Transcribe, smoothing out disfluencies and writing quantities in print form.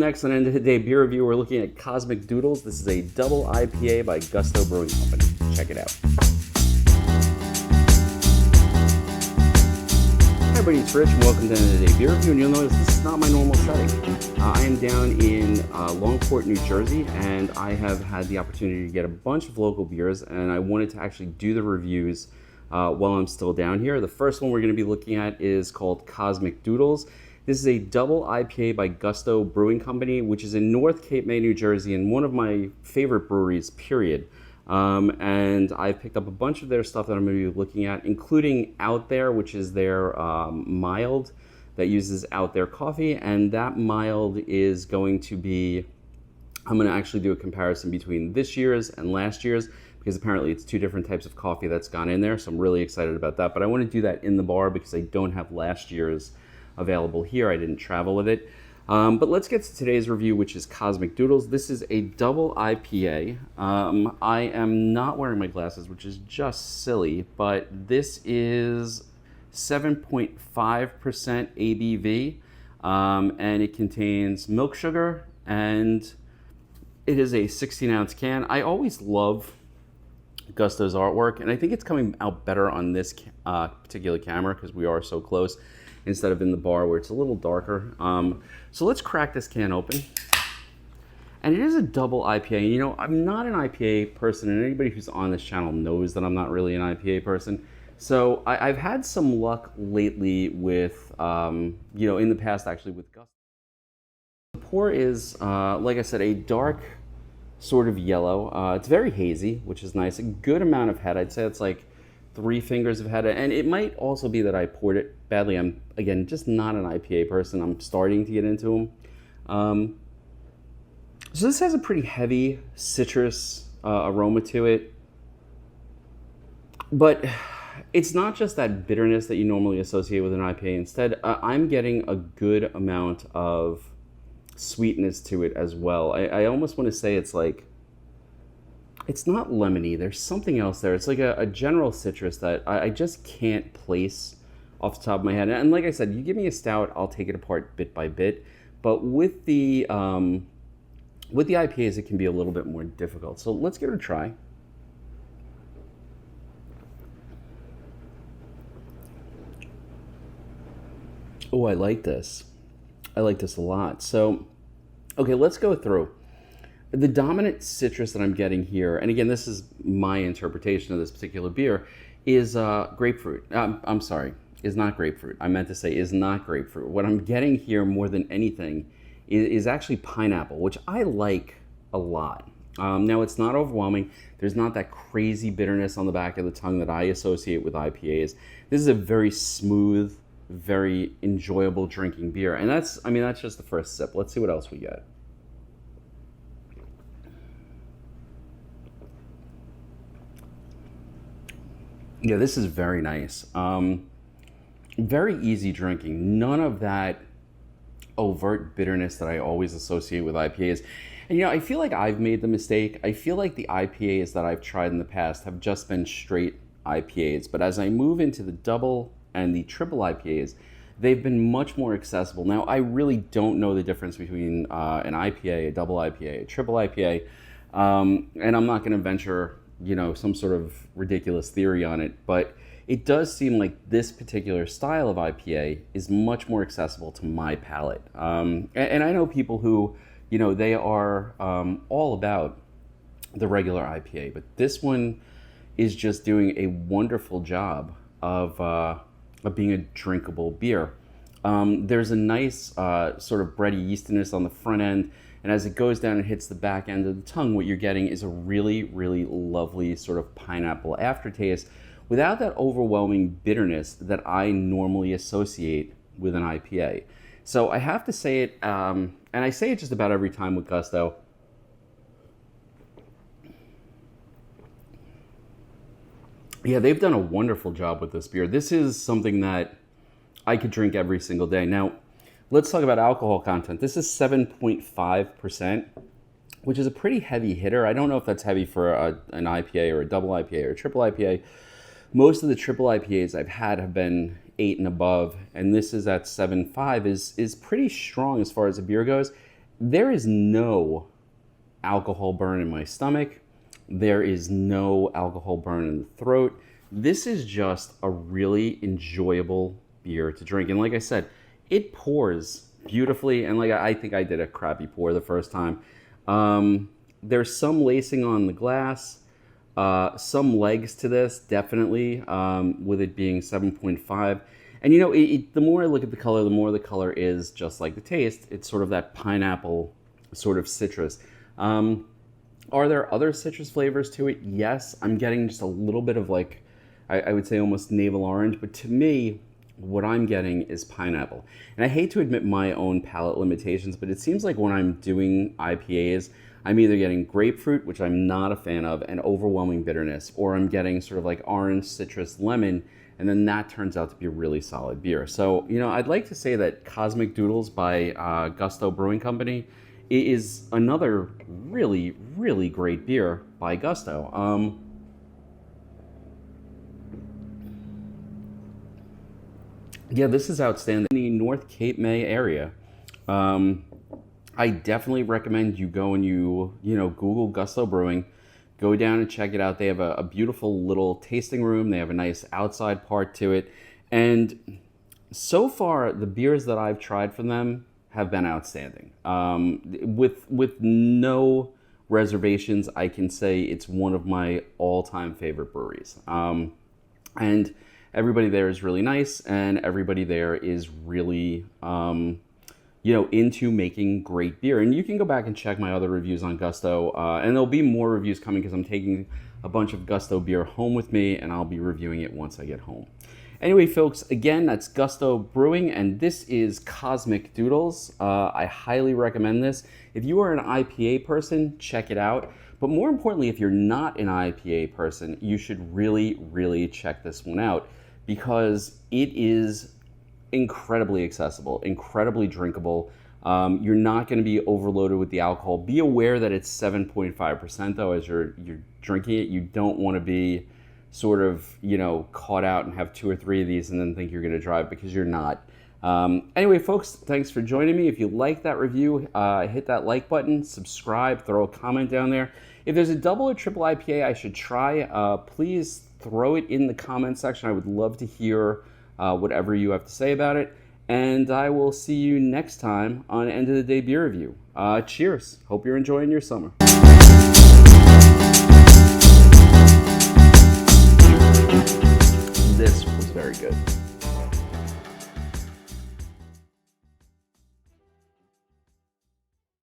Next on End of the Day Beer Review, we're looking at Cosmic Doodles. This is a double IPA by Gusto Brewing Company. Check it out. Hi everybody, it's Rich and welcome to End of the Day Beer Review. And you'll notice this is not my normal setting. I am down in Longport, New Jersey, and I have had the opportunity to get a bunch of local beers, and I wanted to actually do the reviews while I'm still down here. The first one we're going to be looking at is called Cosmic Doodles. This is a double IPA by Gusto Brewing Company, which is in North Cape May, New Jersey, and one of my favorite breweries, period. And I've picked up a bunch of their stuff that I'm going to be looking at, including Out There, which is their mild that uses Out There coffee. And that mild is going to be, I'm going to actually do a comparison between this year's and last year's, because apparently it's two different types of coffee that's gone in there. So I'm really excited about that. But I want to do that in the bar because I don't have last year's available here. I didn't travel with it. But let's get to today's review, which is Cosmic Doodles. This is a double IPA. I am not wearing my glasses, which is just silly, but this is 7.5% ABV, and it contains milk sugar, and it is a 16-ounce can. I always love Gusto's artwork, and I think it's coming out better on this particular camera because we are so close, instead of in the bar where it's a little darker. So let's crack this can open. And it is a double IPA. You know, I'm not an IPA person, and anybody who's on this channel knows that I'm not really an IPA person. So I've had some luck lately with, you know, in the past actually with Gusto. The pour is, like I said, a dark sort of yellow. It's very hazy, which is nice. A good amount of head. I'd say it's like 3 fingers of head, and it might also be that I poured it badly. I'm, again, just not an IPA person. I'm starting to get into them. So this has a pretty heavy citrus aroma to it, but it's not just that bitterness that you normally associate with an IPA. Instead, I'm getting a good amount of sweetness to it as well. I almost want to say it's like, it's not lemony. There's something else there. It's like a general citrus that I just can't place off the top of my head. And like I said, you give me a stout, I'll take it apart bit by bit. But with the IPAs, it can be a little bit more difficult. So let's give it a try. Oh, I like this. I like this a lot. So, okay, let's go through. The dominant citrus that I'm getting here, and again, this is my interpretation of this particular beer, is grapefruit. I'm sorry, is not grapefruit. I meant to say is not grapefruit. What I'm getting here more than anything is actually pineapple, which I like a lot. Now, it's not overwhelming. There's not that crazy bitterness on the back of the tongue that I associate with IPAs. This is a very smooth, very enjoyable drinking beer. And that's just the first sip. Let's see what else we get. Yeah, this is very nice. Very easy drinking. None of that overt bitterness that I always associate with IPAs. And you know, I feel like I've made the mistake. I feel like the IPAs that I've tried in the past have just been straight IPAs. But as I move into the double and the triple IPAs, they've been much more accessible. Now, I really don't know the difference between an IPA, a double IPA, a triple IPA. And I'm not going to venture, you know, some sort of ridiculous theory on it, but it does seem like this particular style of IPA is much more accessible to my palate. And I know people who, you know, they are all about the regular IPA, but this one is just doing a wonderful job of being a drinkable beer. There's a nice sort of bready yeastiness on the front end, and as it goes down and hits the back end of the tongue, what you're getting is a really, really lovely sort of pineapple aftertaste without that overwhelming bitterness that I normally associate with an IPA. So I have to say it, and I say it just about every time with Gusto. Yeah, they've done a wonderful job with this beer. This is something that I could drink every single day. Now, let's talk about alcohol content. This is 7.5%, which is a pretty heavy hitter. I don't know if that's heavy for an IPA or a double IPA or a triple IPA. Most of the triple IPAs I've had have been 8 and above, and this is at 7.5, is pretty strong as far as the beer goes. there is no alcohol burn in my stomach. There is no alcohol burn in the throat. This is just a really enjoyable beer to drink. And like I said, it pours beautifully. And like I think I did a crappy pour the first time. There's some lacing on the glass, some legs to this, definitely, with it being 7.5. And you know, the more I look at the color, the more the color is just like the taste. It's sort of that pineapple sort of citrus. Are there other citrus flavors to it? Yes, I'm getting just a little bit of like, I would say almost navel orange, but to me, what I'm getting is pineapple. And I hate to admit my own palate limitations, but it seems like when I'm doing IPAs, I'm either getting grapefruit, which I'm not a fan of, and overwhelming bitterness, or I'm getting sort of like orange, citrus, lemon, and then that turns out to be a really solid beer. So, you know, I'd like to say that Cosmic Doodles by Gusto Brewing Company is another really, really great beer by Gusto. Yeah, this is outstanding. In the North Cape May area, I definitely recommend you go and you Google Gusto Brewing. Go down and check it out. They have a beautiful little tasting room. They have a nice outside part to it. And so far, the beers that I've tried from them have been outstanding. With no reservations, I can say it's one of my all-time favorite breweries. And everybody there is really nice, and everybody there is really into making great beer. And you can go back and check my other reviews on Gusto, and there'll be more reviews coming because I'm taking a bunch of Gusto beer home with me, and I'll be reviewing it once I get home. Anyway, folks, again, that's Gusto Brewing, and this is Cosmic Doodles. I highly recommend this. If you are an IPA person, check it out. But more importantly, if you're not an IPA person, you should really, really check this one out because it is incredibly accessible, incredibly drinkable. You're not going to be overloaded with the alcohol. Be aware that it's 7.5% though. As you're drinking it, you don't want to be sort of caught out and have 2 or 3 of these and then think you're going to drive, because you're not. Anyway, folks, thanks for joining me. If you like that review, hit that like button, subscribe, throw a comment down there. If there's a double or triple IPA I should try, please throw it in the comment section. I would love to hear whatever you have to say about it. And I will see you next time on End of the Day Beer Review. Cheers. Hope you're enjoying your summer. This was very good.